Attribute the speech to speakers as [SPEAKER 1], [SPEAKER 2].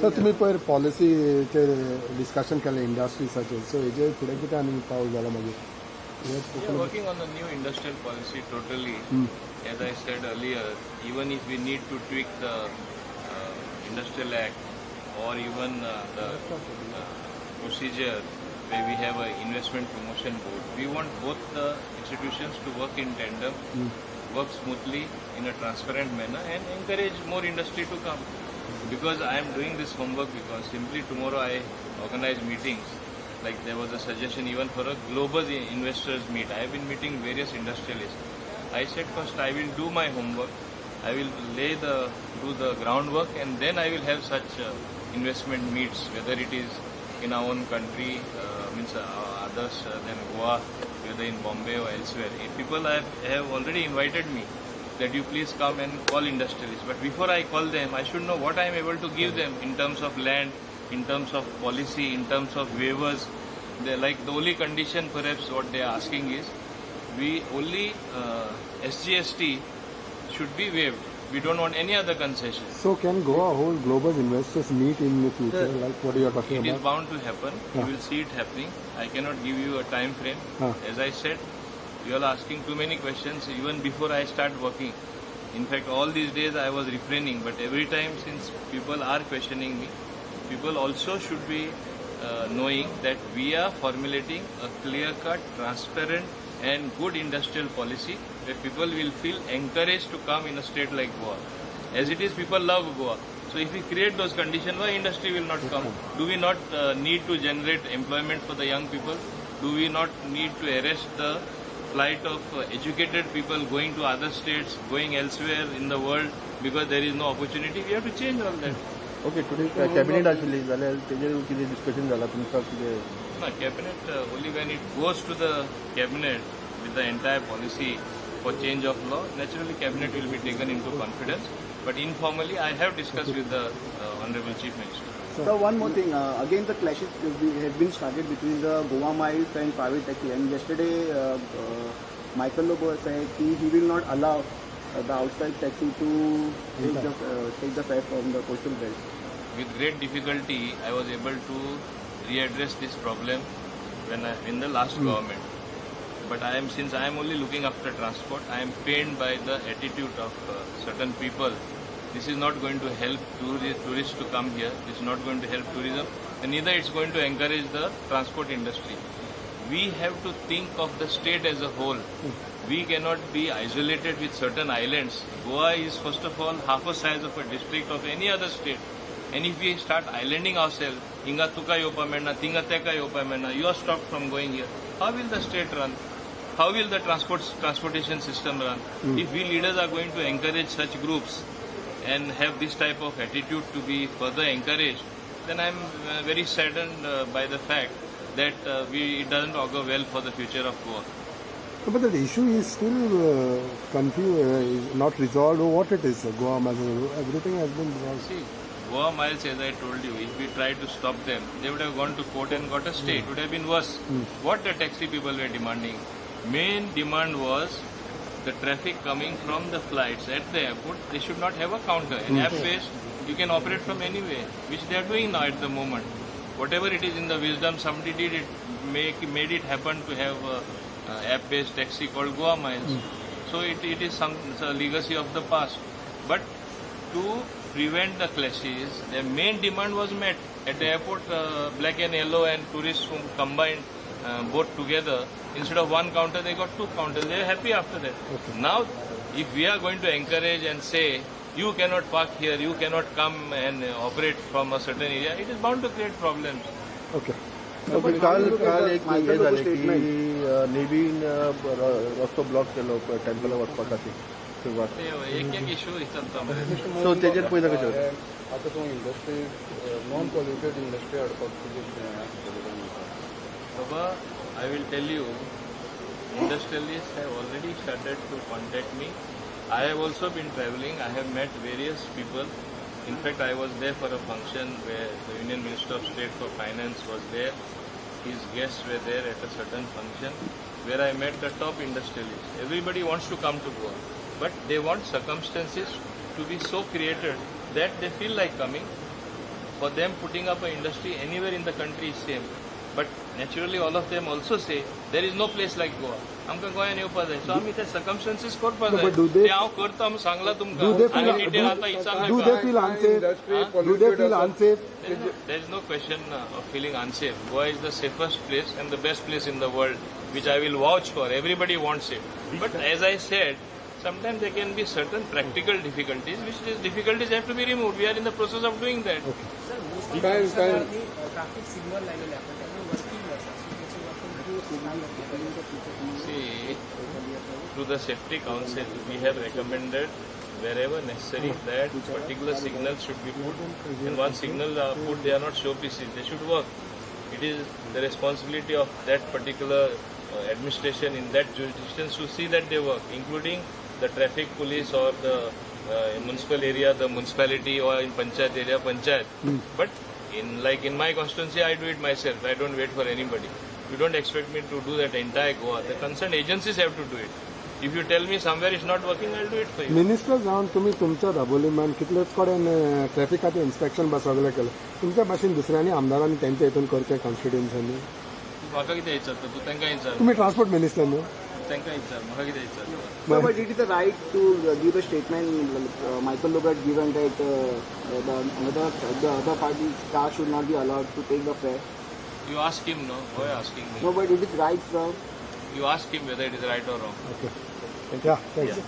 [SPEAKER 1] Sir तुम्ही पयर पॉलिसीचे डिस्कशन केलें इंडस्ट्रीसाचेर सो हेजेर फुडें कितें आनी पावल जाला मागीर
[SPEAKER 2] We are working on the new industrial policy totally. As I said earlier, even if we need to tweak the Industrial Act or even the procedure where we have an investment promotion board, we want both the institutions to work in tandem, work smoothly in a transparent manner and encourage more industry to come. Because I am doing this homework because simply tomorrow I organize meetings. Like there was a suggestion even for a global investors meet. I have been meeting various industrialists. I said first I will do my homework. I will do the groundwork and then I will have such investment meets, whether it is in our own country, others than Goa, whether in Bombay or elsewhere. People have already invited me that you please come and call industrialists. But before I call them, I should know what I am able to give them in terms of land, in terms of policy, in terms of waivers. The only condition perhaps what they are asking is, we only SGST should be waived. We don't want any other concession.
[SPEAKER 1] So can Goa hold global investors meet in the future, like what you are talking about?
[SPEAKER 2] It is bound to happen. You will see it happening. I cannot give you a time frame. As I said, you are asking too many questions even before I start working. In fact, all these days I was refraining, but every time since people are questioning me, people also should be knowing that we are formulating a clear-cut, transparent and good industrial policy where people will feel encouraged to come in a state like Goa. As it is, people love Goa. So if we create those conditions, why industry will not come? Do we not need to generate employment for the young people? Do we not need to arrest the flight of educated people going to other states, going elsewhere in the world because there is no opportunity? We have to change all that.
[SPEAKER 3] Okay, today cabinet actually जाल्यार तेजेर कितें discussion जाला तुमचा कितें?
[SPEAKER 2] No, cabinet only when it goes to the cabinet with the entire policy for change of law, naturally cabinet will be taken into confidence. But informally, I have discussed with the Honorable Chief Minister.
[SPEAKER 4] So one more thing, again the clashes have been started between the Goa Miles and private taxi. And yesterday, Michael Lobo said he will not allow the outside taxi to take the fare from the coastal belt.
[SPEAKER 2] With great difficulty, I was able to readdress this problem in the last government. But since I am only looking after transport, I am pained by the attitude of certain people. This is not going to help tourists to come here. This is not going to help tourism, and neither it's going to encourage the transport industry. We have to think of the state as a whole. We cannot be isolated with certain islands. Goa is first of all half the size of a district of any other state. And if we start islanding ourselves, Inga tuka yopa menna, tinga teka yopa menna, you are stopped from going here. How will the state run? How will the transportation system run? If we leaders are going to encourage such groups and have this type of attitude to be further encouraged, then I am very saddened by the fact that it doesn't augur well for the future of Goa.
[SPEAKER 1] But the issue is still confused, not resolved. What it is, Goa Miles, everything has been resolved.
[SPEAKER 2] See, Goa Miles, as I told you, if we tried to stop them, they would have gone to court and got a stay. It would have been worse. What the taxi people were demanding? Main demand was the traffic coming from the flights at the airport. They should not have a counter. An app-based, you can operate from anywhere, which they are doing now at the moment. Whatever it is in the wisdom, somebody did it, made it happen to have a app-based taxi called Goa Miles. So it is a legacy of the past. But to prevent the clashes, their main demand was met. At the airport, black and yellow and tourists who combined both together, instead of one counter, they got two counters. They are happy after that. Now, if we are going to encourage and say, you cannot park here, you cannot come and operate from a certain area, it is bound to create problems.
[SPEAKER 1] Okay.
[SPEAKER 3] काल एक हे जालें की नेवीन रस्तो block केलो temple वचपा खातीर सुरवात.
[SPEAKER 2] एक issue istan
[SPEAKER 3] सो तेजेर पयलें कशें जालें?
[SPEAKER 5] आता तूं इंडस्ट्री नॉन पॉल्युटेड इंडस्ट्री हाडपाक
[SPEAKER 2] Baba, I will tell you, industrialists have already started to contact me. I have also been traveling. I have met various people. In fact, I was there for a function where the Union Minister of State for Finance was there. His guests were there at a certain function where I met the top industrialists. Everybody wants to come to Goa, but they want circumstances to be so created that they feel like coming. for them putting up an industry anywhere in the country is same. But naturally all of them also say there is no place like Goa. आमकां गोंयान येवपाक जाय. सो आमी ते circumstances करपाक
[SPEAKER 1] No,
[SPEAKER 2] जाय.
[SPEAKER 1] but do they-
[SPEAKER 2] ते हांव करता म्हूण सांगला
[SPEAKER 1] Do
[SPEAKER 2] तुमकां.
[SPEAKER 1] they
[SPEAKER 2] आनी
[SPEAKER 1] feel,
[SPEAKER 2] डिटेल आतां विचारला
[SPEAKER 1] do
[SPEAKER 2] का?
[SPEAKER 1] they feel unsafe? Do they feel unsafe?
[SPEAKER 2] There is no question of feeling unsafe. Goa is the safest place and the best place in the world, which I will vouch for. Everybody wants it. But as I said, sometimes there can be certain practical difficulties, which these difficulties have to be removed. We are in the process of doing that.
[SPEAKER 5] Time.
[SPEAKER 6] Traffic signal लायलेले आपण त्यामुळे working आसा so त्याचे working
[SPEAKER 2] See, through the safety council, we have recommended wherever necessary that particular signals should be put. And once signal are put, they are not showpieces. They should work. It is the responsibility of that particular administration in that jurisdiction to see that they work, including the traffic police or the municipal area, the municipality, or in panchayat area, panchayat. But in my constituency, I do it myself. I don't wait for anybody. You don't expect me to do that entire Goa. The concerned agencies have to do it. If you tell me somewhere it's not working, I'll do it for you.
[SPEAKER 1] Minister जावन तुम्ही तुमच्या दाबोलीमान कितलेच कडेन ट्रॅफिकाचें inspection बा सगळें केलें तुमच्या भाशेन दुसऱ्यांनी आमदारांनी तेंच्या हितून करचें कॉन्स्टिट्युएन्सांनी
[SPEAKER 2] म्हाका कितें विचारता तूं तांकां विचार
[SPEAKER 1] तुम्ही ट्रान्सपोर्ट मिनिस्टर न्हू
[SPEAKER 2] तांकां विचार म्हाका कितें विचारता
[SPEAKER 4] No, but it is the right to give a statement. Michael Loeb had given that the other party's car should not be allowed to take the fare.
[SPEAKER 2] You ask him, no? Why are you asking me?
[SPEAKER 4] No, but it is right, sir.
[SPEAKER 2] You ask him whether it is right or wrong.
[SPEAKER 1] Okay या thank you